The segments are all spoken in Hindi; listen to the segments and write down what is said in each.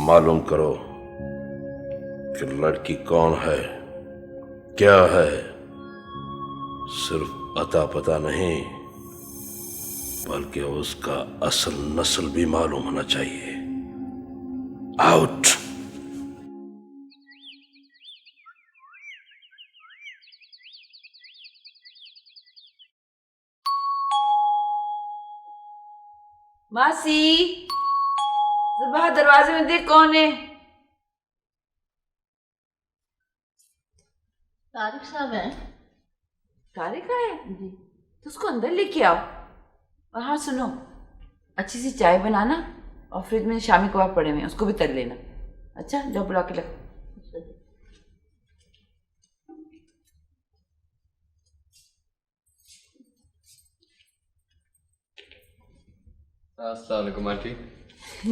मालूम करो कि लड़की कौन है, क्या है। सिर्फ अता पता नहीं बल्कि उसका असल नस्ल भी मालूम होना चाहिए। आउट। मासी, सुबह दरवाजे में देख कौन है। तारिक साहब है। तारिक है जी, तो उसको अंदर लेके आओ। और हाँ सुनो, अच्छी सी चाय बनाना और फ्रिज में शामी कबाब पड़े हुए हैं, उसको भी तल लेना। अच्छा जाओ बुला के रखो। अस्सलाम वालेकुम आंटी।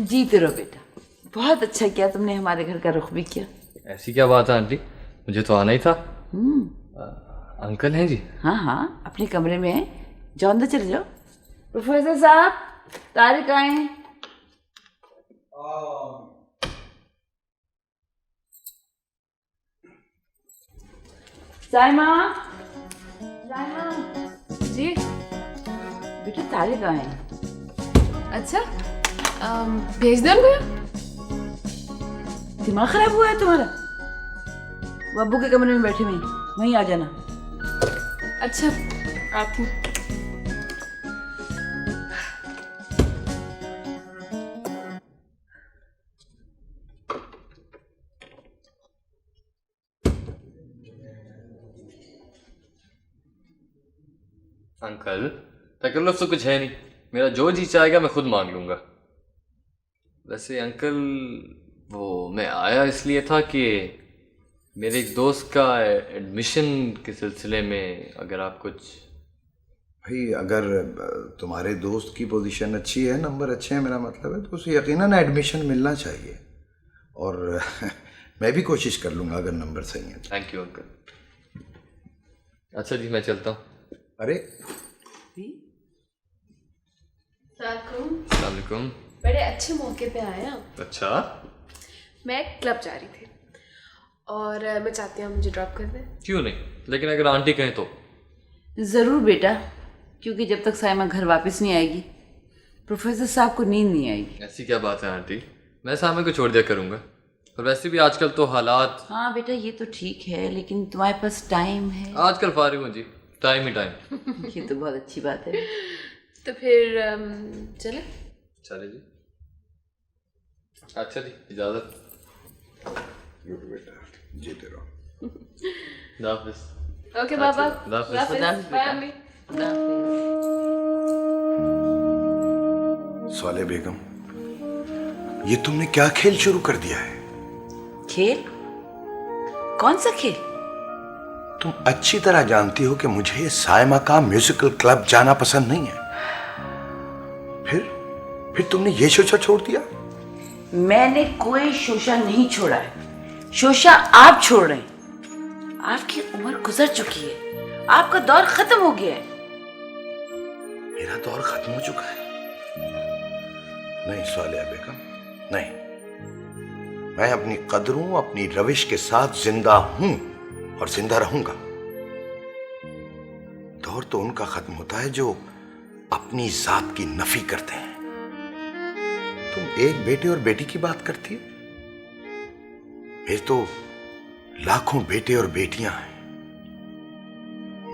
जीते रहो बेटा, बहुत अच्छा किया तुमने हमारे घर का रुख भी किया। ऐसी क्या बात है आंटी, मुझे तो आना ही था। अंकल हैं जी? हाँ हाँ, अपने कमरे में है, जाओ अंदर चले जाओ। प्रोफेसर साहब, तारिक आए हैं। साइमा, साइमा जी बेटा, तारिक आए हैं। अच्छा, भेज दो उनको। दिमाग खराब हुआ है तुम्हारा? वो अब्बू के कमरे में बैठे हुए हैं, वहीं आ जाना। अच्छा आती हूँ। अंकल तकल्लुफ तो कुछ है नहीं, मेरा जो जी चाहेगा मैं खुद मांग लूंगा। वैसे अंकल, वो मैं आया इसलिए था कि मेरे एक दोस्त का एडमिशन के सिलसिले में अगर आप कुछ। भाई अगर तुम्हारे दोस्त की पोजीशन अच्छी है, नंबर अच्छे हैं, मेरा मतलब है, तो उसे यकीनन एडमिशन मिलना चाहिए। और मैं भी कोशिश कर लूँगा अगर नंबर सही है। Thank you uncle. अच्छा जी, मैं चलता हूँ। अरे अस्सलाम वालेकुम। बड़े अच्छे मौके पे आए आप। अच्छा, मैं क्लब जा रही थी और मैं चाहती हूँ मुझे ड्रॉप कर दें। क्यों नहीं, लेकिन अगर आंटी कहें तो। ज़रूर बेटा, क्योंकि जब तक साइमा घर वापस नहीं आएगी प्रोफेसर साहब को नींद नहीं आएगी। ऐसी क्या बात है आंटी, मैं सामने को छोड़ दिया करूँगा। और वैसे भी आजकल तो हालात। हाँ बेटा ये तो ठीक है, लेकिन तुम्हारे पास टाइम है। आजकल फारिग हूँ जी, टाइम ही टाइम। ये तो बहुत अच्छी बात है। तो फिर चले। चले जी। अच्छा जी, इजाज़त। गुड बेटा, जीते रहो। खुदा हाफिज़। ओके बाबा। खुदा हाफिज़। खुदा हाफिज़ बाय बेटा। अम्मी। खुदा हाफिज़। साले बेगम, ये तुमने क्या खेल शुरू कर दिया है? खेल? कौन सा खेल? तुम अच्छी तरह जानती हो कि मुझे साइमा का म्यूजिकल क्लब जाना पसंद नहीं है। फिर तुमने ये शोशा छोड़ दिया? मैंने कोई शोशा नहीं छोड़ा है, शोशा आप छोड़ रहे हैं। आपकी उम्र गुजर चुकी है, आपका दौर खत्म हो गया है। मेरा दौर खत्म हो चुका है? नहीं सालिया बेगम, नहीं। मैं अपनी कदरों, अपनी रविश के साथ जिंदा हूं और जिंदा रहूंगा। दौर तो उनका खत्म होता है जो अपनी जात की नफी करते हैं। तुम एक बेटे और बेटी की बात करती हो, ये तो लाखों बेटे और बेटियां हैं।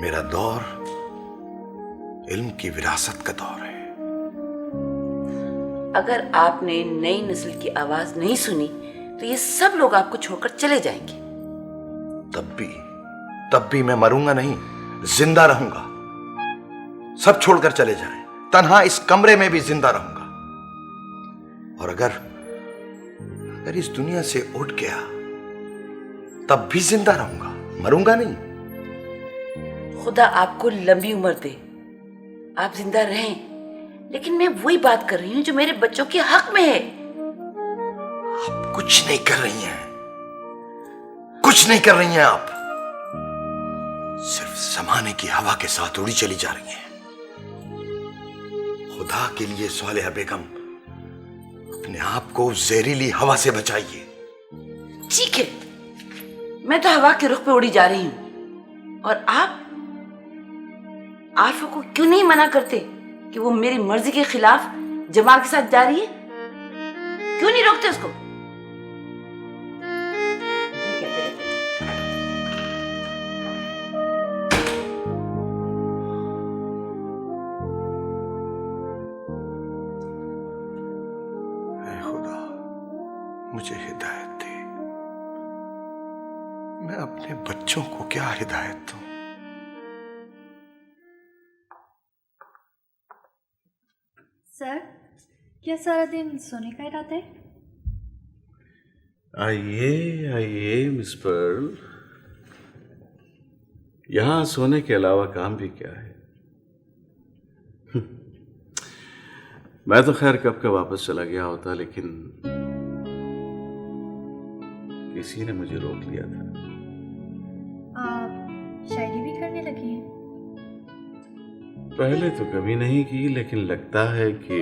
मेरा दौर इल्म की विरासत का दौर है। अगर आपने नई नस्ल की आवाज नहीं सुनी तो ये सब लोग आपको छोड़कर चले जाएंगे। तब भी मैं मरूंगा नहीं, जिंदा रहूंगा। सब छोड़कर चले जाएं, तन्हा इस कमरे में भी जिंदा रहूंगा। और अगर इस दुनिया से उठ गया तब भी जिंदा रहूंगा, मरूंगा नहीं। खुदा आपको लंबी उम्र दे, आप जिंदा रहें। लेकिन मैं वही बात कर रही हूँ जो मेरे बच्चों के हक में है। आप कुछ नहीं कर रही हैं, कुछ नहीं कर रही हैं। आप सिर्फ जमाने की हवा के साथ उड़ी चली जा रही हैं। खुदा के लिए सालिहा बेगम, अपने अपने आप को जहरीली हवा से बचाइए। ठीक है, मैं तो हवा के रुख पे उड़ी जा रही हूँ, और आप आरफा को क्यों नहीं मना करते कि वो मेरी मर्जी के खिलाफ जमाल के साथ जा रही है? क्यों नहीं रोकते उसको? ऐ खुदा, मुझे हिदायत दे। मैं अपने बच्चों को क्या हिदायत दूं? सर, क्या सारा दिन सोने का इरादा है? आइए आइए मिस पर्ल, यहाँ सोने के अलावा काम भी क्या है। मैं तो खैर कब का वापस चला गया होता, लेकिन किसी ने मुझे रोक लिया था। आप शायरी भी करने लगी हैं? पहले तो कभी नहीं की, लेकिन लगता है कि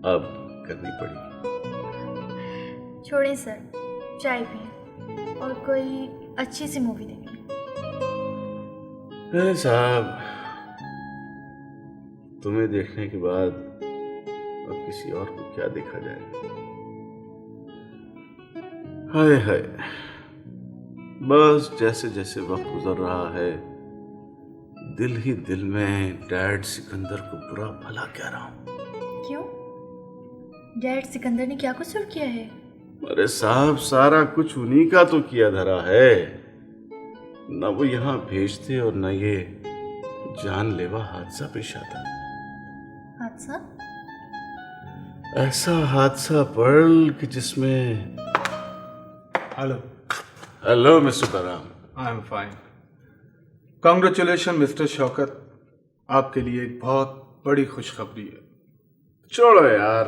अब करनी पड़ेगी। छोड़ें सर, चाय पिए और कोई अच्छी सी मूवी देखें। अरे साहब, तुम्हें देखने के बाद अब किसी और को क्या देखा जाएगा। हाय हाय, बस जैसे जैसे वक्त गुजर रहा है, दिल ही दिल में डैड सिकंदर को बुरा भला कह रहा हूं। क्यों? डैड सिकंदर ने क्या कसूर किया है? अरे साहब, सारा कुछ उन्हीं का तो किया धरा है। न वो यहाँ भेजते और न ये जानलेवा हादसा पेश आता। हादसा? ऐसा हादसा पर्ल कि जिसमें। Hello. Hello mister Baram. I am fine. Congratulation mister Shaukat, आपके लिए एक बहुत बड़ी खुशखबरी है। छोड़ो यार,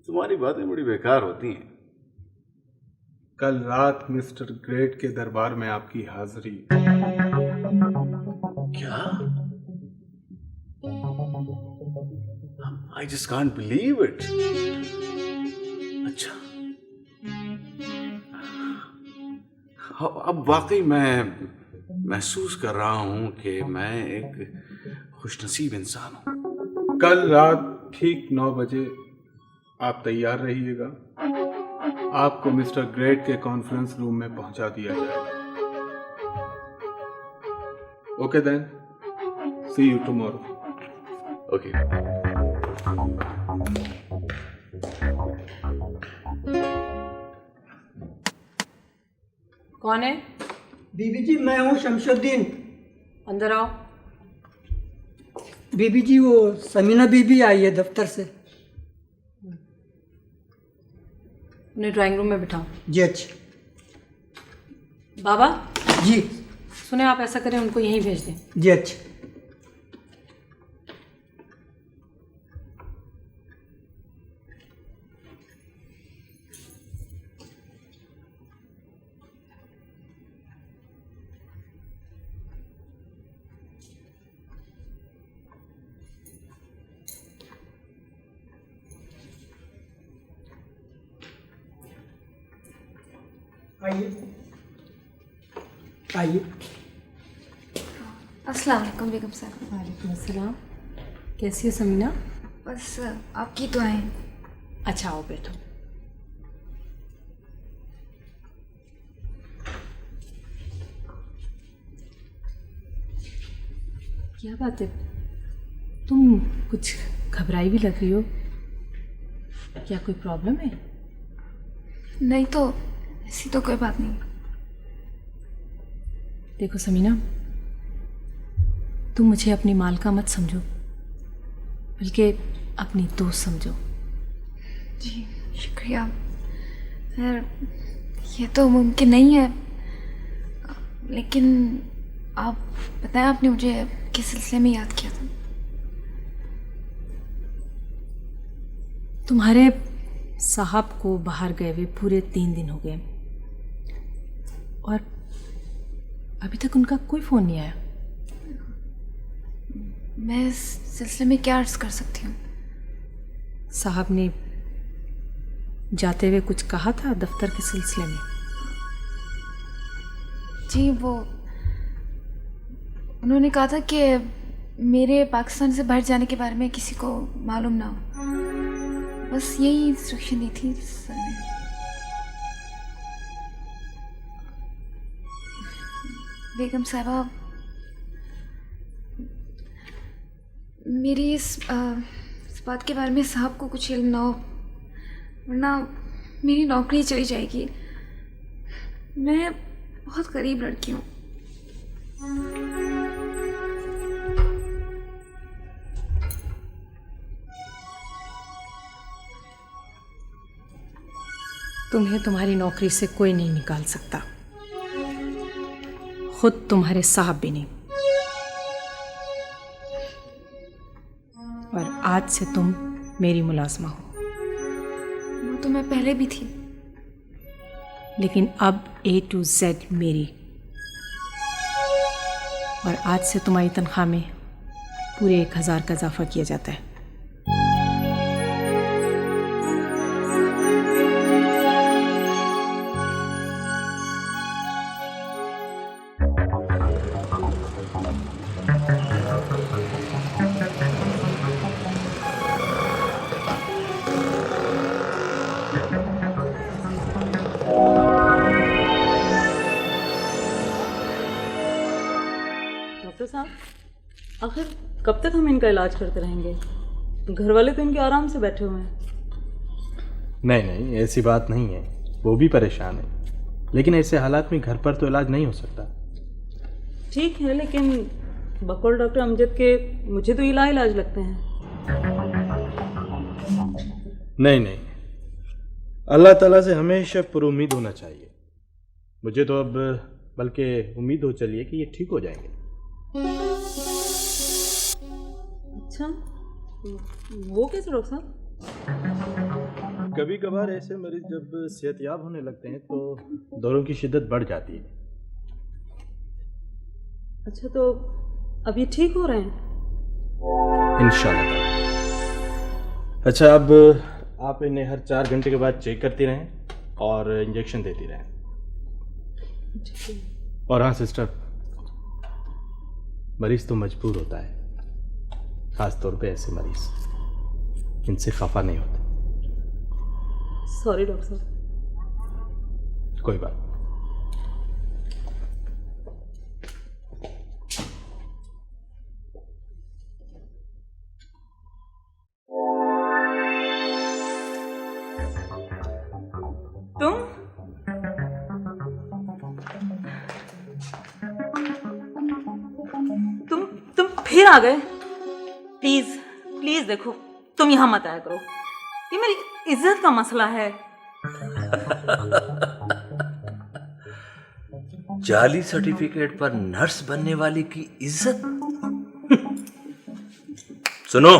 तुम्हारी बातें बड़ी बेकार होती हैं। कल रात मिस्टर ग्रेट के दरबार में आपकी हाजिरी। क्या? I just can't believe it. अच्छा, अब वाकई मैं महसूस कर रहा हूं कि मैं एक खुशनसीब इंसान हूं। कल रात ठीक 9 बजे आप तैयार रहिएगा। आपको मिस्टर ग्रेट के कॉन्फ्रेंस रूम में पहुंचा दिया जाएगा। Okay then, see you tomorrow. Okay. कौन है? बीबी जी, मैं हूँ शमशुद्दीन। अंदर आओ। बीबी जी, वो समीना बीबी आई है दफ्तर से। उन्हें ड्राइंग रूम में बिठाओ। जी अच्छा। बाबा जी। सुने, आप ऐसा करें, उनको यहीं भेज दें। जी अच्छा। आइए आइए। अस्सलाम वालेकुम बेगम साहब। वालेकुम अस्सलाम। कैसी हो समीना? बस आपकी दुआएं। अच्छा, आओ बैठो। क्या बात है, तुम कुछ घबराई भी लग रही हो। क्या कोई प्रॉब्लम है? नहीं तो ऐसी तो कोई बात नहीं। देखो समीना, तुम मुझे अपनी मालका मत समझो, बल्कि अपनी दोस्त समझो। जी शुक्रिया। खैर ये तो मुमकिन नहीं है, लेकिन आप बताएं, आपने मुझे किस सिलसिले में याद किया था? तुम्हारे साहब को बाहर गए हुए पूरे 3 दिन हो गए और अभी तक उनका कोई फ़ोन नहीं आया। मैं इस सिलसिले में क्या अर्ज़ कर सकती हूँ? साहब ने जाते हुए कुछ कहा था दफ्तर के सिलसिले में? जी, वो उन्होंने कहा था कि मेरे पाकिस्तान से बाहर जाने के बारे में किसी को मालूम ना हो। बस यही इंस्ट्रक्शन दी थी सर ने। बेगम साहबा, मेरी इस बात के बारे में साहब को कुछ इल्म ना हो, वरना मेरी नौकरी चली जाएगी। मैं बहुत गरीब लड़की हूँ। तुम्हें तुम्हारी नौकरी से कोई नहीं निकाल सकता, खुद तुम्हारे साहब भी नहीं। और आज से तुम मेरी मुलाजमा हो। वो तो मैं पहले भी थी। लेकिन अब A to Z मेरी। और आज से तुम्हारी तनख्वाह में पूरे 1000 का इजाफा किया जाता है। डॉक्टर साहब, आखिर कब तक हम इनका इलाज करते रहेंगे? घर वाले तो इनके आराम से बैठे हुए हैं। नहीं नहीं, ऐसी बात नहीं है, वो भी परेशान है, लेकिन ऐसे हालात में घर पर तो इलाज नहीं हो सकता। ठीक है, लेकिन बकौल डॉक्टर अमजद के मुझे तो इलाज लगते हैं। नहीं नहीं, अल्लाह ताला से हमेशा पुरुम्मीद होना चाहिए। मुझे तो अब बल्कि उम्मीद हो चलिए कि ये ठीक हो जाएंगे। अच्छा, वो कैसे डॉक्टर साहब? कभी कभार ऐसे मरीज जब सेहतयाब होने लगते हैं तो दौरों की शिद्दत बढ़ जाती है। अच्छा, तो अब ये ठीक हो रहे हैं? इंशाल्लाह। अच्छा, अब आप इन्हें हर 4 घंटे के बाद चेक करती रहें और इंजेक्शन देती रहें। और हाँ सिस्टर, मरीज तो मजबूर होता है, खास तौर पे ऐसे मरीज, इनसे खफा नहीं होता। सॉरी डॉक्टर साहब। कोई बात। तुम फिर आ गए? प्लीज प्लीज देखो, तुम यहाँ मत आया करो, ये मेरी इज्जत का मसला है। जाली सर्टिफिकेट पर नर्स बनने वाली की इज्जत। सुनो,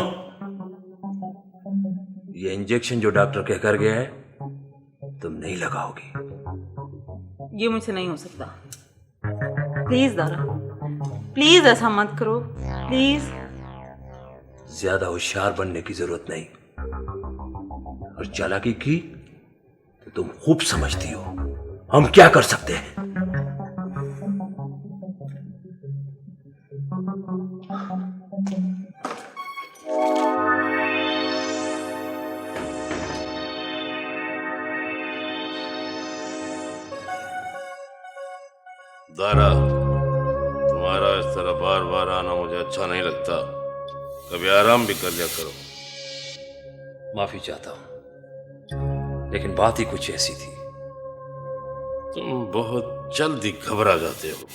ये इंजेक्शन जो डॉक्टर कहकर गया है तुम नहीं लगाओगी। ये मुझसे नहीं हो सकता। प्लीज दारा, प्लीज ऐसा मत करो, प्लीज। ज्यादा होशियार बनने की जरूरत नहीं, और चालाकी की तो तुम खूब समझती हो। हम क्या कर सकते हैं? दारा, तुम्हारा इस तरह बार बार आना मुझे अच्छा नहीं लगता। कभी आराम भी कर लिया करो। माफी चाहता हूं, लेकिन बात ही कुछ ऐसी थी। तुम बहुत जल्दी घबरा जाते हो।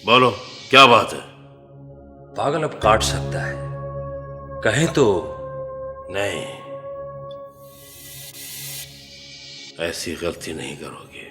बोलो, क्या बात है? पागल अब काट सकता है, कहें तो नहीं। ऐसी गलती नहीं करोगे।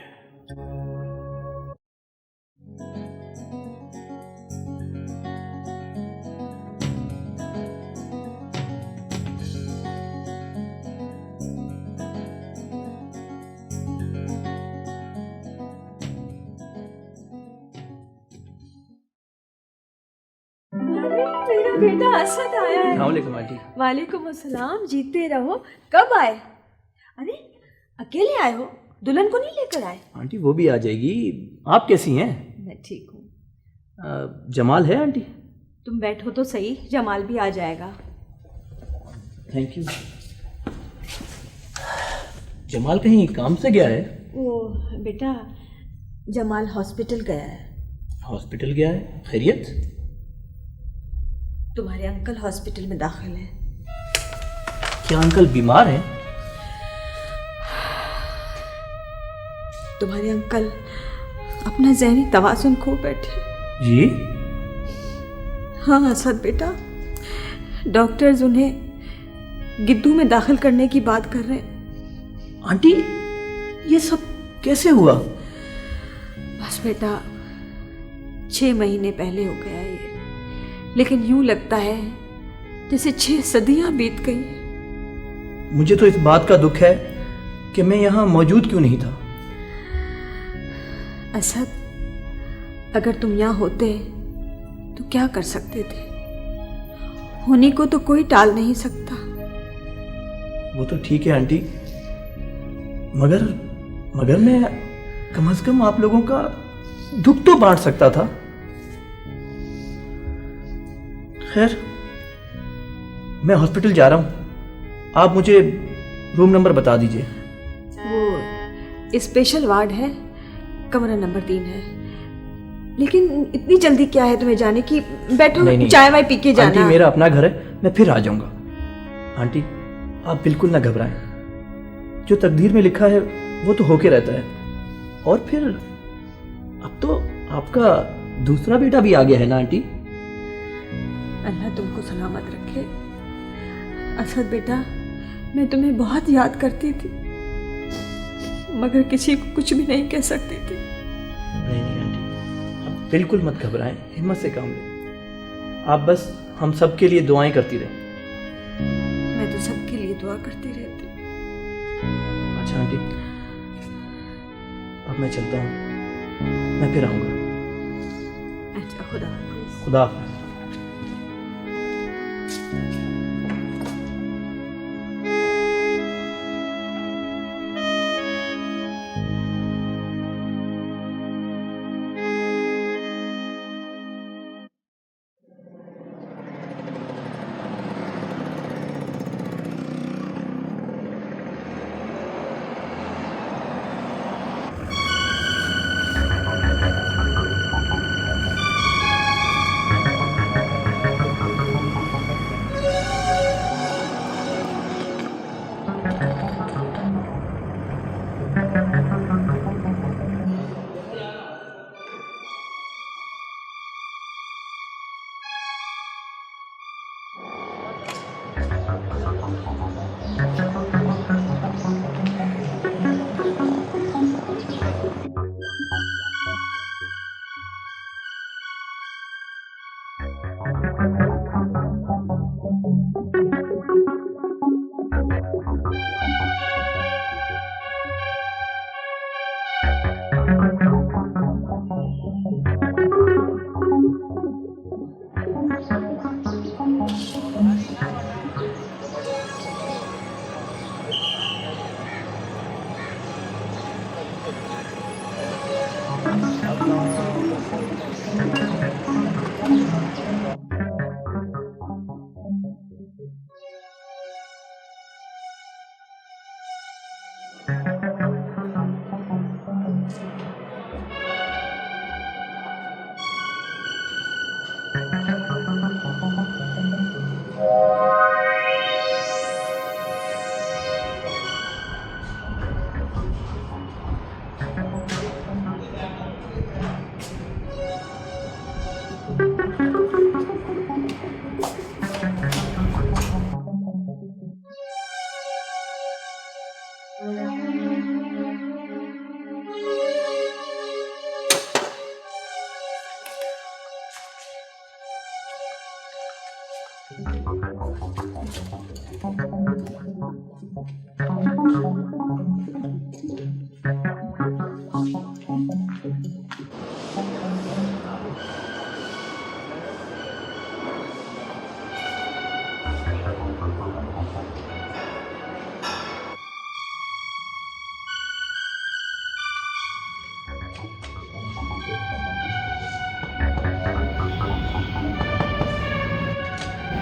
अरे मेरा बेटा असद आया है। अस्सलाम आंटी। वालेकुम अस्सलाम, जीते रहो। कब आए? अरे अकेले आए हो, दुल्हन को नहीं लेकर आए? आंटी वो भी आ जाएगी। आप कैसी हैं? मैं ठीक हूँ। जमाल है आंटी? तुम बैठो तो सही, जमाल भी आ जाएगा। Thank you. जमाल कहीं काम से गया है? वो बेटा जमाल हॉस्पिटल गया है। हॉस्पिटल गया है? खैरियत? तुम्हारे अंकल हॉस्पिटल में दाखिल है। क्या अंकल बीमार हैं? तुम्हारे अंकल अपना ज़हनी तवाज़ुन खो बैठे। जी? हाँ असद बेटा, डॉक्टर्स उन्हें गिद्दू में दाखिल करने की बात कर रहे हैं। आंटी ये सब कैसे हुआ? बस बेटा 6 महीने पहले हो गया ये, लेकिन यूं लगता है जैसे 6 सदियां बीत गई। मुझे तो इस बात का दुख है कि मैं यहाँ मौजूद क्यों नहीं था। असद, अगर तुम यहाँ होते तो क्या कर सकते थे? होने को तो कोई टाल नहीं सकता। वो तो ठीक है आंटी, मगर मैं कम से कम आप लोगों का दुख तो बांट सकता था। खैर, मैं हॉस्पिटल जा रहा हूँ, आप मुझे रूम नंबर बता दीजिए। वो स्पेशल वार्ड है, कमरा नंबर 3 है। लेकिन इतनी जल्दी क्या है तुम्हें जाने की? बैठो, नहीं, चाय वाय पी के जाना। आंटी मेरा अपना घर है, मैं फिर आ जाऊंगा। आंटी आप बिल्कुल ना घबराएं, जो तकदीर में लिखा है वो तो होके रहता है। और फिर अब तो आपका दूसरा बेटा भी आ गया है ना आंटी? अल्लाह तुमको सलामत रखे। असद बेटा, मैं तुम्हें बहुत याद करती थी, मगर किसी को कुछ भी नहीं कह सकती थी। नहीं आंटी, आप बिल्कुल मत घबराएं, हिम्मत से काम लें। आप बस हम सब के लिए दुआएं करती रहें। मैं तो सबके लिए दुआ करती रहती। अच्छा आंटी, अब मैं चलता हूँ, मैं फिर आऊँगा। अच्छा, खुदा हाफिज़। खुदा हाफिज़।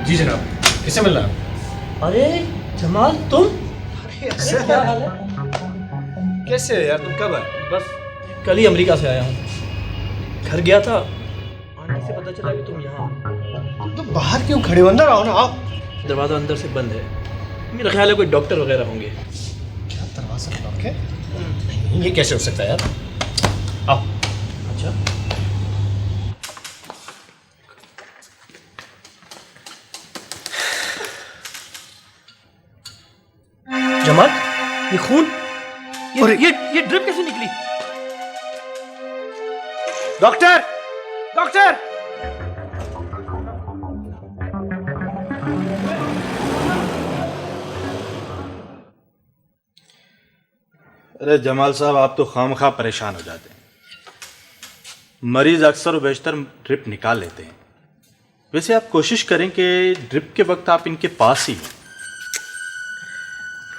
जी जनाब, किसे मिलना है? अरे जमाल तुम? अरे क्या हाल है? कैसे है यार, तुम कब आए? बस कल ही अमेरिका से आया हूँ। घर गया था, आंटी से पता चला कि तुम यहाँ हो। तो बाहर क्यों खड़े हो? अंदर आओ ना, आओ। दरवाज़ा अंदर से बंद है। मेरा ख्याल है कोई डॉक्टर वगैरह होंगे। क्या दरवाज़ा लॉक है? नहीं, ये कैसे हो सकता है यार? आओ। अच्छा, जमाल, ये खून, ये ड्रिप कैसे निकली? Doctor, doctor! अरे जमाल साहब, आप तो खामखा परेशान हो जाते हैं। मरीज अक्सर व बेशतर ड्रिप निकाल लेते हैं। वैसे आप कोशिश करें कि ड्रिप के वक्त आप इनके पास ही हों।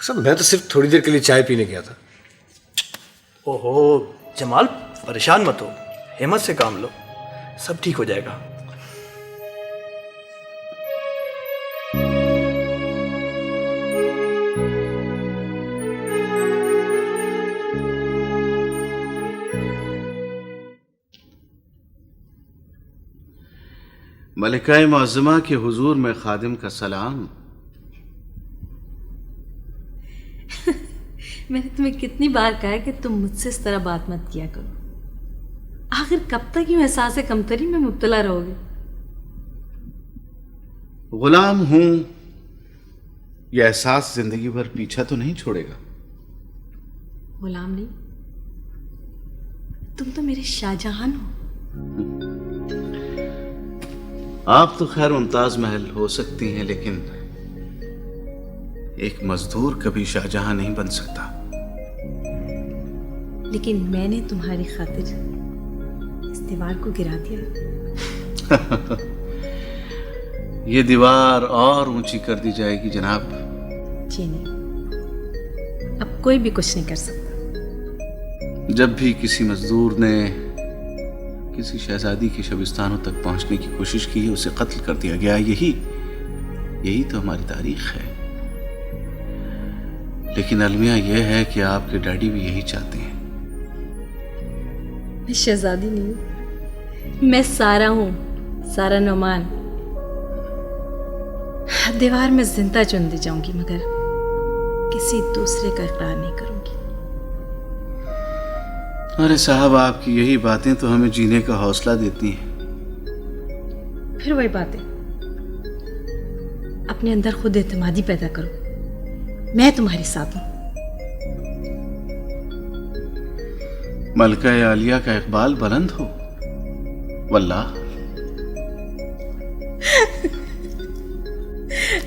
सब मैं तो सिर्फ थोड़ी देर के लिए चाय पीने गया था। ओहो जमाल, परेशान मत हो, हिम्मत से काम लो, सब ठीक हो जाएगा। मलिका मुअज़्ज़मा के हुजूर में खादिम का सलाम। मैंने तुम्हें कितनी बार कहा है कि तुम मुझसे इस तरह बात मत किया करो। आखिर कब तक यूं एहसास कमतरी में मुब्तला रहोगे? गुलाम हूं, यह एहसास जिंदगी भर पीछा तो नहीं छोड़ेगा। गुलाम नहीं, तुम तो मेरे शाहजहां हो। आप तो खैर मुमताज महल हो सकती हैं, लेकिन एक मजदूर कभी शाहजहां नहीं बन सकता। लेकिन मैंने तुम्हारी खातिर इस दीवार को गिरा दिया। ये दीवार और ऊंची कर दी जाएगी जनाब। जी नहीं, अब कोई भी कुछ नहीं कर सकता। जब भी किसी मजदूर ने किसी शहजादी के शबिस्तानों तक पहुंचने की कोशिश की है, उसे कत्ल कर दिया गया। यही तो हमारी तारीख है। लेकिन अलमिया यह है कि आपके डैडी भी यही चाहते हैं। मैं शहजादी नहीं हूं, मैं सारा हूं, सारा नौमान। दीवार में जिंदा चुन दी जाऊंगी, मगर किसी दूसरे का इकरार नहीं करूंगी। अरे साहब, आपकी यही बातें तो हमें जीने का हौसला देती हैं। फिर वही बातें, अपने अंदर खुद एतमादी पैदा करो। मैं तुम्हारे साथ हूं। मलका आलिया का इकबाल बुलंद हो, वल्लाह।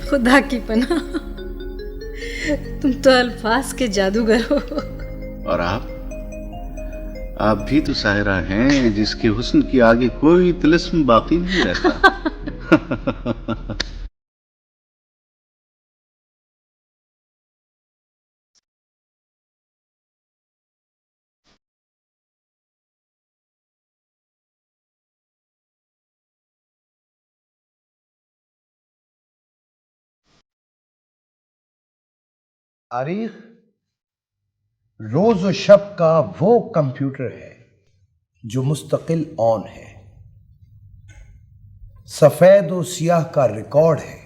खुदा की पनाह, तुम तो अल्फाज के जादूगर हो। और आप भी तो साहिरा हैं, जिसके हुस्न की आगे कोई तिलिस्म बाकी नहीं रहता। तारीख रोज और शब का वो कंप्यूटर है जो मुस्तकिल ऑन है। सफेद और सियाह का रिकॉर्ड है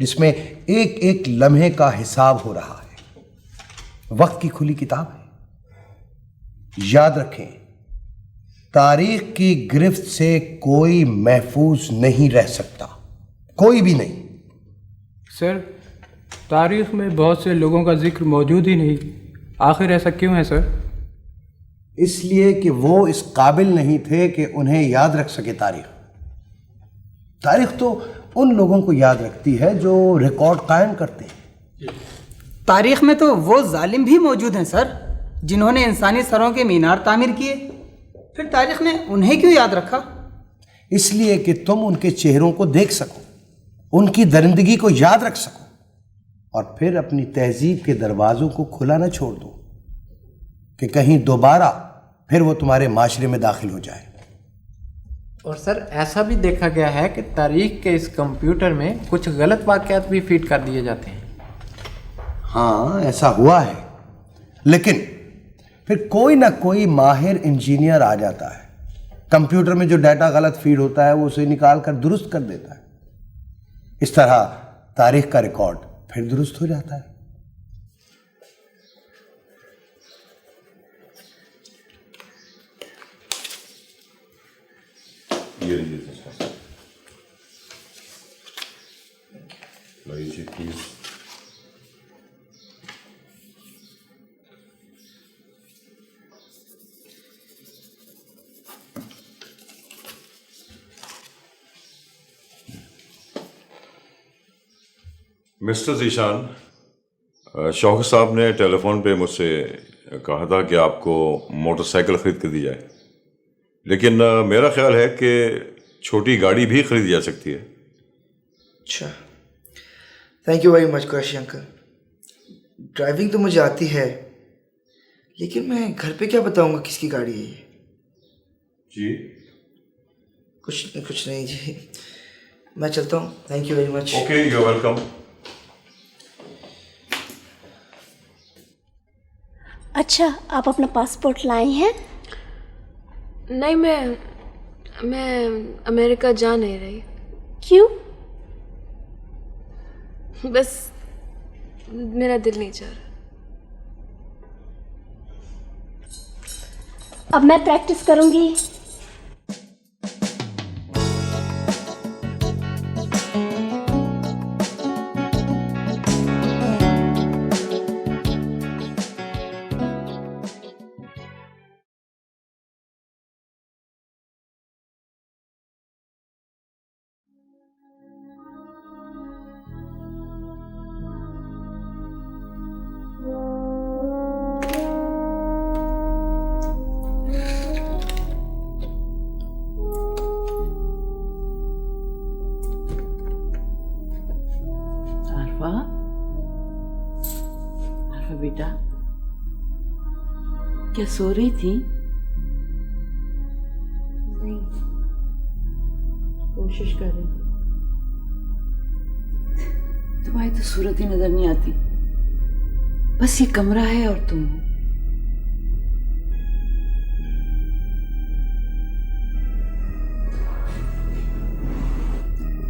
जिसमें एक एक लम्हे का हिसाब हो रहा है। वक्त की खुली किताब है। याद रखें, तारीख की गिरफ्त से कोई महफूज नहीं रह सकता, कोई भी नहीं। सर, तारीख में बहुत से लोगों का जिक्र मौजूद ही नहीं। आखिर ऐसा क्यों है सर? इसलिए कि वो इस काबिल नहीं थे कि उन्हें याद रख सके। तारीख तो उन लोगों को याद रखती है जो रिकॉर्ड कायम करते हैं। तारीख में तो वो जालिम भी मौजूद हैं सर, जिन्होंने इंसानी सरों के मीनार तामीर किए। फिर तारीख ने उन्हें क्यों याद रखा? इसलिए कि तुम उनके चेहरों को देख सको, उनकी दरिंदगी को याद रख सको, और फिर अपनी तहजीब के दरवाजों को खुला न छोड़ दो कि कहीं दोबारा फिर वो तुम्हारे माशरे में दाखिल हो जाए। और सर ऐसा भी देखा गया है कि तारीख के इस कंप्यूटर में कुछ गलत वाक़यात भी फीड कर दिए जाते हैं। हाँ, ऐसा हुआ है, लेकिन फिर कोई ना कोई माहिर इंजीनियर आ जाता है, कंप्यूटर में जो डाटा गलत फीड होता है वो उसे निकाल कर दुरुस्त कर देता है। इस तरह तारीख का रिकॉर्ड फिर दुरुस्त हो जाता है। ये लीजिए प्लीज। मिस्टर ज़ीशान, शौकत साहब ने टेलीफोन पे मुझसे कहा था कि आपको मोटरसाइकिल खरीद कर दी जाए, लेकिन मेरा ख्याल है कि छोटी गाड़ी भी खरीदी जा सकती है। अच्छा, thank you very much Qureshi uncle. Driving तो मुझे आती है, लेकिन मैं घर पे क्या बताऊंगा किसकी गाड़ी है ये? जी कुछ नहीं जी, मैं चलता हूँ। Thank you very much. Okay, you are welcome. अच्छा, आप अपना पासपोर्ट लाए हैं? नहीं, मैं अमेरिका जा नहीं रही। क्यों? बस मेरा दिल नहीं चाह रहा। अब मैं प्रैक्टिस करूंगी। आरफा बेटा, क्या सो रही थी? नहीं, कोशिश कर रही थी। तुम्हारी तो सूरत ही नजर नहीं आती, बस ये कमरा है और तुम हो।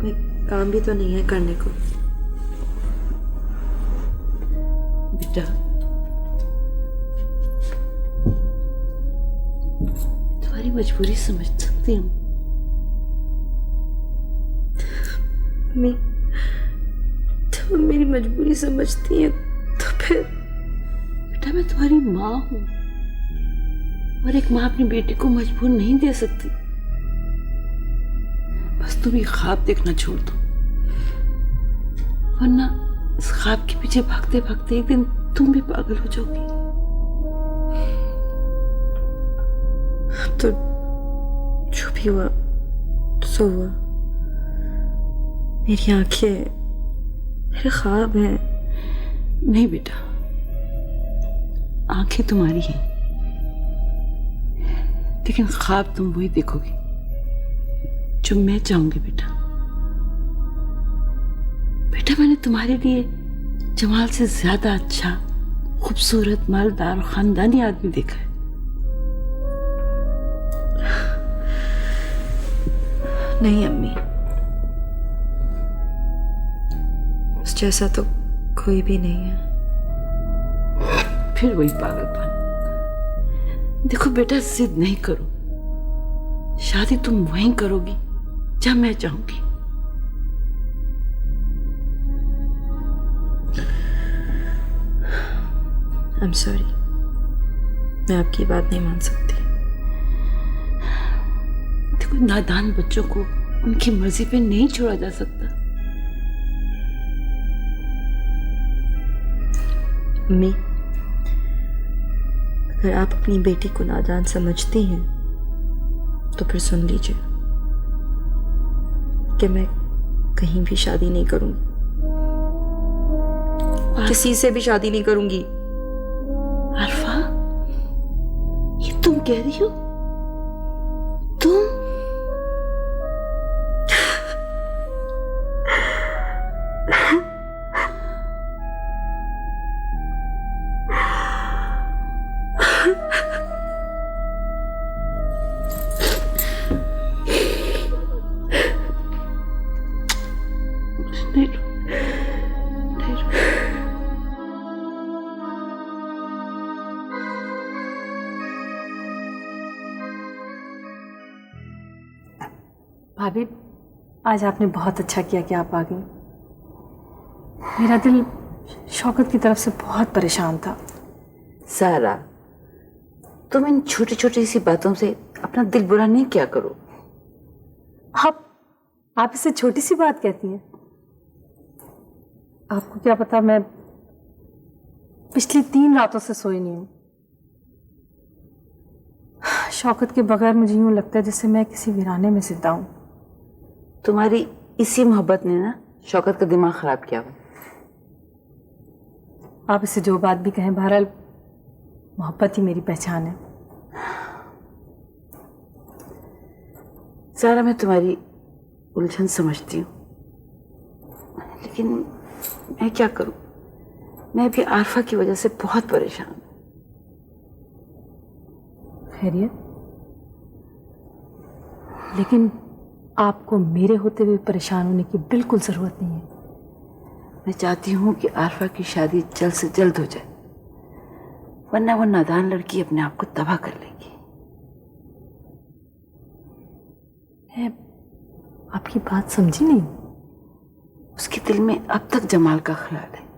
कोई काम भी तो नहीं है करने को। बेटा, तुम्हारी मजबूरी समझ सकती हूँ। मम्मी, जब मेरी मजबूरी समझती है तो फिर। बेटा, मैं तुम्हारी माँ हूँ और एक माँ अपनी बेटी को मजबूर नहीं दे सकती। बस तुम ये ख्वाब देखना छोड़ दो, वरना इस ख्वाब के पीछे भागते भागते एक दिन तुम भी पागल हो जाओगी। तो जो भी हुआ सो हुआ। मेरी आंखें मेरे ख्वाब हैं। नहीं बेटा, आंखें तुम्हारी हैं, लेकिन ख्वाब तुम वही देखोगी जो मैं चाहूंगी। बेटा, बेटा, मैंने तुम्हारे लिए जमाल से ज्यादा अच्छा, खूबसूरत, मालदार और खानदानी आदमी देखा है। नहीं अम्मी, उस जैसा तो कोई भी नहीं है। फिर वही पागलपन। देखो बेटा, जिद नहीं करो, शादी तुम वहीं करोगी जब मैं चाहूंगी। I'm sorry, मैं आपकी बात नहीं मान सकती। देखो, नादान बच्चों को उनकी मर्जी पे नहीं छोड़ा जा सकता। अम्मी, अगर आप अपनी बेटी को नादान समझती हैं तो फिर सुन लीजिए कि मैं कहीं भी शादी नहीं करूंगी, किसी से भी शादी नहीं करूंगी। आरफा, ये तुम कह रही हो? तुम? भाभी, आज आपने बहुत अच्छा किया कि आप आ गई। मेरा दिल शौकत की तरफ से बहुत परेशान था। सारा, तुम इन छोटी छोटी सी बातों से अपना दिल बुरा नहीं किया करो। आप इसे छोटी सी बात कहती हैं? आपको क्या पता, मैं पिछली 3 रातों से सोई नहीं हूं। शौकत के बगैर मुझे यूं लगता है जैसे मैं किसी वीराने में जिंदा हूं। तुम्हारी इसी मोहब्बत ने ना शौकत का दिमाग खराब किया हुआ। आप इसे जो बात भी कहें, बहरहाल मोहब्बत ही मेरी पहचान है। सारा, मैं तुम्हारी उलझन समझती हूँ, लेकिन मैं क्या करूं? मैं भी आरफा की वजह से बहुत परेशान हूं। खैरियत? लेकिन आपको मेरे होते हुए परेशान होने की बिल्कुल जरूरत नहीं है। मैं चाहती हूँ कि आरफा की शादी जल्द से जल्द हो जाए, वरना वो नादान लड़की अपने आप को तबाह कर लेगी। मैं आपकी बात समझी नहीं। उसके दिल में अब तक जमाल का ख्याल है।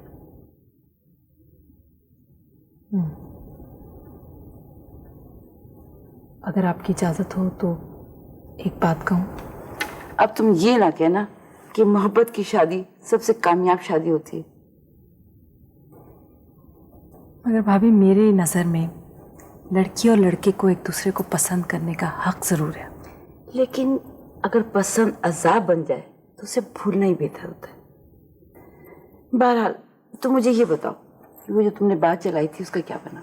अगर आपकी इजाजत हो तो एक बात कहूं। अब तुम ये ना कहना कि मोहब्बत की शादी सबसे कामयाब शादी होती है। मगर भाभी, मेरी नज़र में लड़की और लड़के को एक दूसरे को पसंद करने का हक जरूर है, लेकिन अगर पसंद अजाब बन जाए तो उसे भूलना ही बेहतर होता है। बहरहाल, तुम मुझे ये बताओ कि वो जो तुमने बात चलाई थी उसका क्या बना?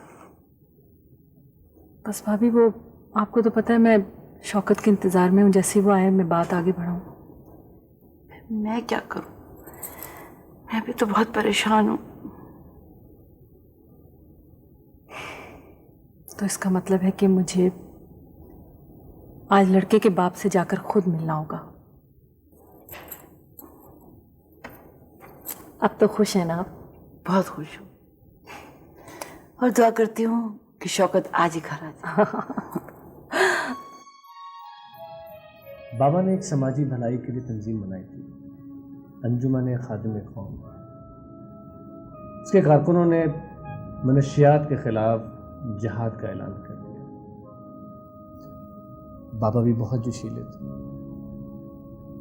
बस भाभी, वो आपको तो पता है, मैं शौकत के इंतज़ार में हूँ। जैसे वो आए मैं बात आगे बढ़ाऊँ। मैं क्या करूँ? मैं भी तो बहुत परेशान हूँ। तो इसका मतलब है कि मुझे आज लड़के के बाप से जाकर खुद मिलना होगा। अब तो खुश है ना आप? बहुत खुश हूँ और दुआ करती हूँ कि शौकत आज ही घर आ जाए। बाबा ने एक समाजी भलाई के लिए तंजीम बनाई थी, अंजुमन खादिम कौम। उसके कारकुनों ने मनशियात के खिलाफ जिहाद का ऐलान कर दिया। बाबा भी बहुत जोशीले थे।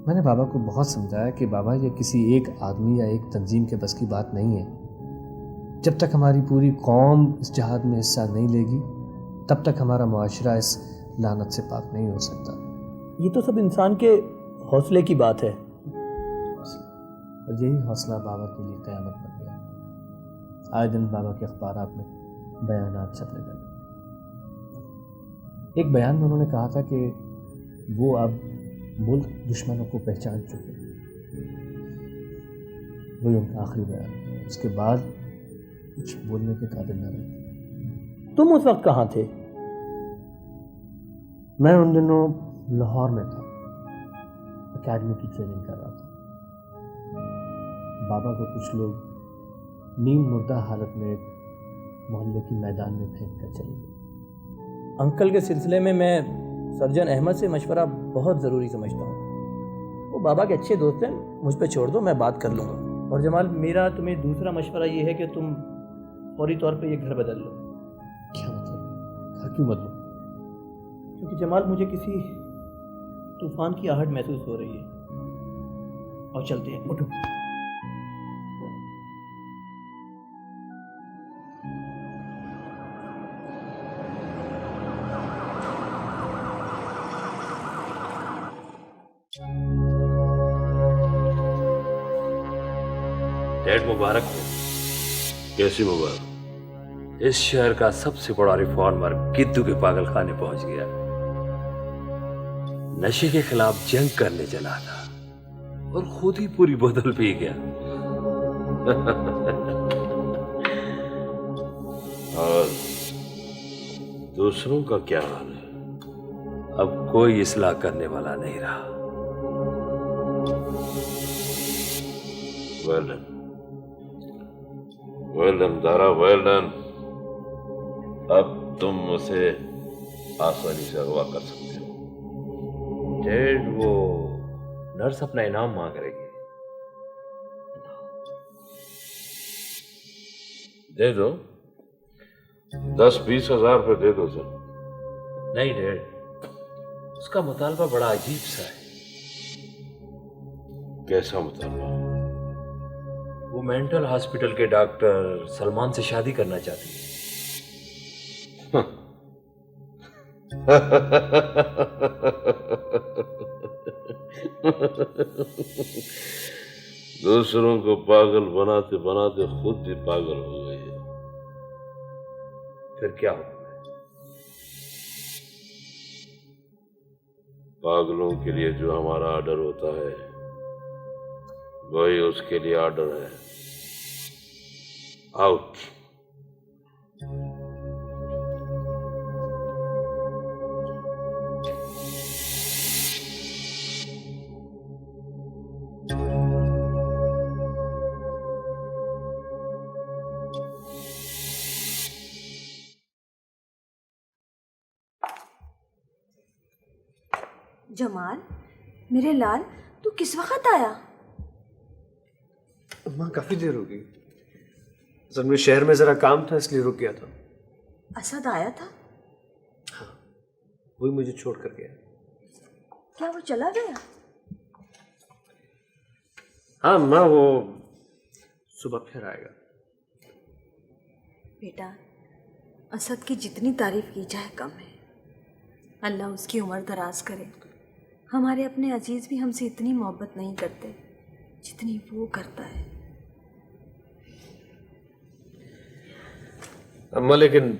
मैंने बाबा को बहुत समझाया कि बाबा, ये किसी एक आदमी या एक तंजीम के बस की बात नहीं है। जब तक हमारी पूरी कौम इस जिहाद में हिस्सा नहीं लेगी, तब तक हमारा मुआशरा इस लानत से पाक नहीं हो सकता। ये तो सब इंसान के हौसले की बात है। और यही हौसला बाबा के लिए क़यामत बन गया। आए दिन बाबा के अखबारात में बयानात छपने लगे। एक बयान में उन्होंने कहा था कि वो अब मुल्क दुश्मनों को पहचान चुके हैं। वही उनका आखिरी बयान। उसके बाद कुछ बोलने के काबिल न रहे। तुम उस वक्त कहाँ थे? मैं उन दिनों लाहौर में था, एकेडमी की ट्रेनिंग कर रहा था। बाबा को कुछ लोग नीम मुर्दा हालत में मोहल्ले के मैदान में फेंक कर चले गए। अंकल के सिलसिले में मैं सर्जन अहमद से मशवरा बहुत ज़रूरी समझता हूँ। वो बाबा के अच्छे दोस्त हैं, मुझ पे छोड़ दो, मैं बात कर लूँगा। और जमाल, मेरा तुम्हें दूसरा मशवरा ये है कि तुम फौरी तौर पे ये घर बदल लो। क्या मतलब? घर क्यों बदलो? क्योंकि जमाल, मुझे किसी तूफान की आहट महसूस हो रही है। और चलते हैं, उठो। डैड, मुबारक हो। कैसी मुबारक? इस शहर का सबसे बड़ा रिफॉर्मर गिद्दू के पागल खाने पहुंच गया। नशे के खिलाफ जंग करने चला था और खुद ही पूरी बोतल पी गया। और दूसरों का क्या हाल है? अब कोई इस्लाह करने वाला नहीं रहा। Well done Dara, well done. अब तुम उसे आसानी से अगवा कर सकते हो। डैड, वो नर्स अपना इनाम मांग रही है। दे दो, 10-20 हजार रुपये दे दो सर। नहीं डैड, उसका मुतालबा बड़ा अजीब सा है। कैसा मुतालबा? वो मेंटल हॉस्पिटल के डॉक्टर सलमान से शादी करना चाहती है। दूसरों को पागल बनाते बनाते खुद भी पागल हो गई है। फिर क्या होगा? पागलों के लिए जो हमारा ऑर्डर होता है वही उसके लिए ऑर्डर है। आउट। जमाल, मेरे लाल, तू किस वक्त आया? माँ काफ़ी देर हो गई। असल में शहर में ज़रा काम था इसलिए रुक गया था। असद आया था? वही मुझे छोड़ कर गया। क्या वो चला गया? हाँ माँ, वो सुबह फिर आएगा। बेटा, असद की जितनी तारीफ की जाए कम है। अल्लाह उसकी उम्र दराज करे। हमारे अपने अजीज भी हमसे इतनी मोहब्बत नहीं करते जितनी वो करता है। अम्मा, लेकिन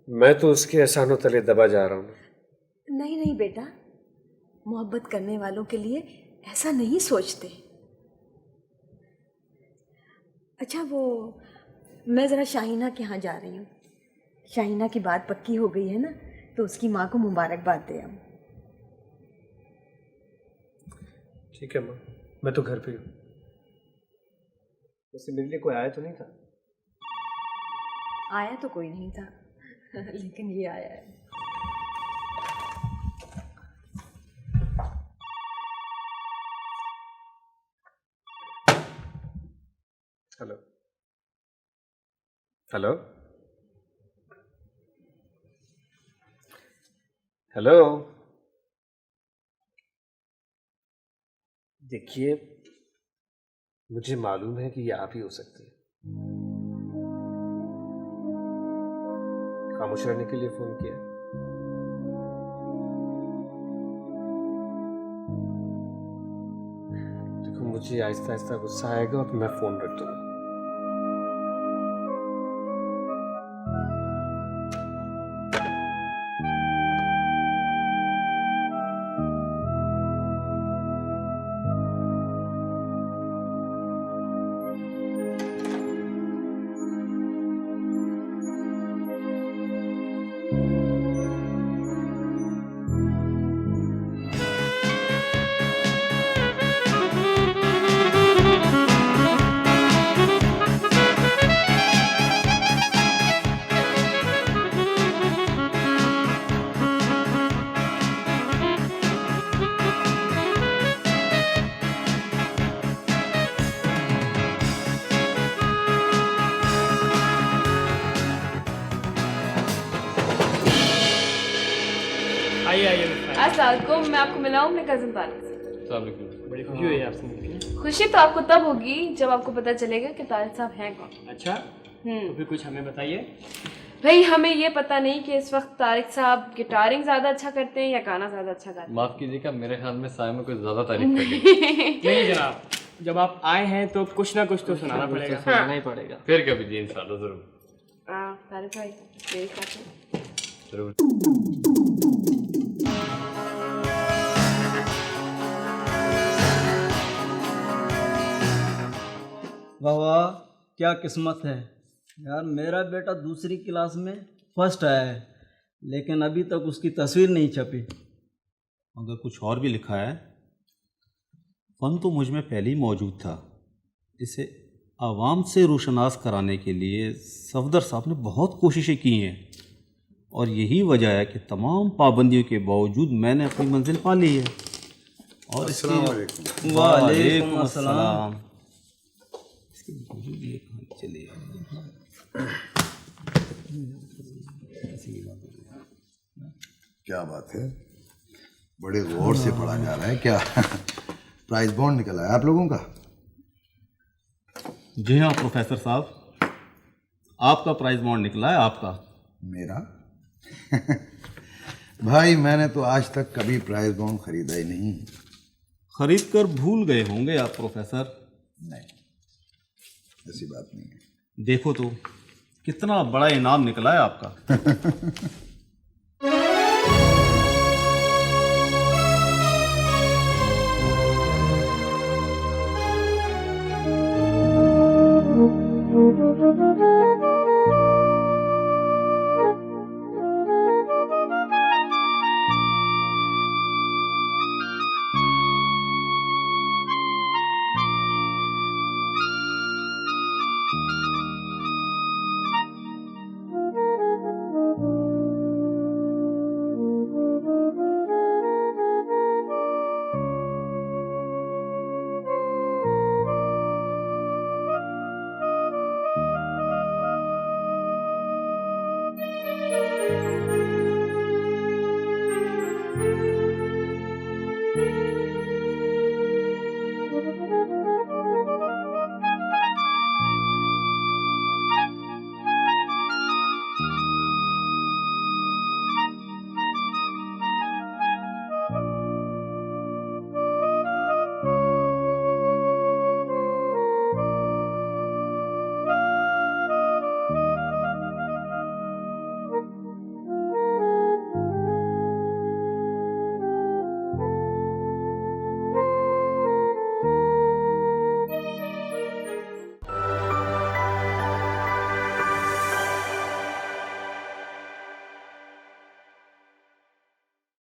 मैं तो उसके एहसानों तले दबा जा रहा हूँ। नहीं नहीं बेटा, मोहब्बत करने वालों के लिए ऐसा नहीं सोचते। अच्छा, वो मैं ज़रा शाहीना के यहाँ जा रही हूँ। शाहीना की बात पक्की हो गई है ना, तो उसकी माँ को मुबारकबाद दे आऊँ। ठीक है माँ, मैं तो घर पे हूँ। वैसे मेरे लिए कोई आया तो नहीं था? आया तो कोई नहीं था लेकिन ये आया है। Hello hello hello. देखिए, मुझे मालूम है कि ये आप ही हो सकते हैं। खामोश रहने के लिए फोन किया। देखो, मुझे आहिस्ता आहिस्ता गुस्सा आएगा और मैं फोन रख दूंगा। अस्सलामुअलैकुम, मैं आपको मिलाऊं अपने कज़न तारिक से। बड़ी खुशी हुई आपसे मिलकर। खुशी तो आपको तब होगी जब आपको पता चलेगा कि तारिक साहब हैं कौन। अच्छा, तो फिर कुछ हमें बताइए। भाई, हमें ये पता नहीं कि इस वक्त तारिक साहब गिटारिंग ज़्यादा अच्छा करते हैं या गाना ज़्यादा अच्छा गाते हैं। माफ़ कीजिएगा, मेरे ख्याल में साय में कुछ ज़्यादा तारीफ कर दी। नहीं जनाब, जब आप आए हैं तो कुछ ना कुछ तो सुनाना पड़ेगा। सुनाना ही पड़ेगा। फिर कभी जी इंशाल्लाह ज़रूर। तारिक भाई मेरी खाते जरूर। वाह वाह, क्या किस्मत है यार। मेरा बेटा दूसरी क्लास में फर्स्ट आया है, लेकिन अभी तक उसकी तस्वीर नहीं छपी। अगर कुछ और भी लिखा है, फन तो मुझ में पहले ही मौजूद था। इसे आवाम से रोशनास कराने के लिए सफदर साहब ने बहुत कोशिशें की हैं, और यही वजह है कि तमाम पाबंदियों के बावजूद मैंने अपनी मंजिल पा ली है। और अस्सलाम वालेकुम अस्सलाम। क्या बात है, बड़े गौर से पढ़ा जा रहा है। क्या प्राइज बॉन्ड निकला है आप लोगों का? जी हाँ प्रोफेसर साहब, आपका प्राइज बॉन्ड निकला है। आपका? मेरा? भाई मैंने तो आज तक कभी प्राइज बॉन्ड खरीदा ही नहीं। खरीद कर भूल गए होंगे आप प्रोफेसर। नहीं, ऐसी बात नहीं है। देखो तो कितना बड़ा इनाम निकला है आपका।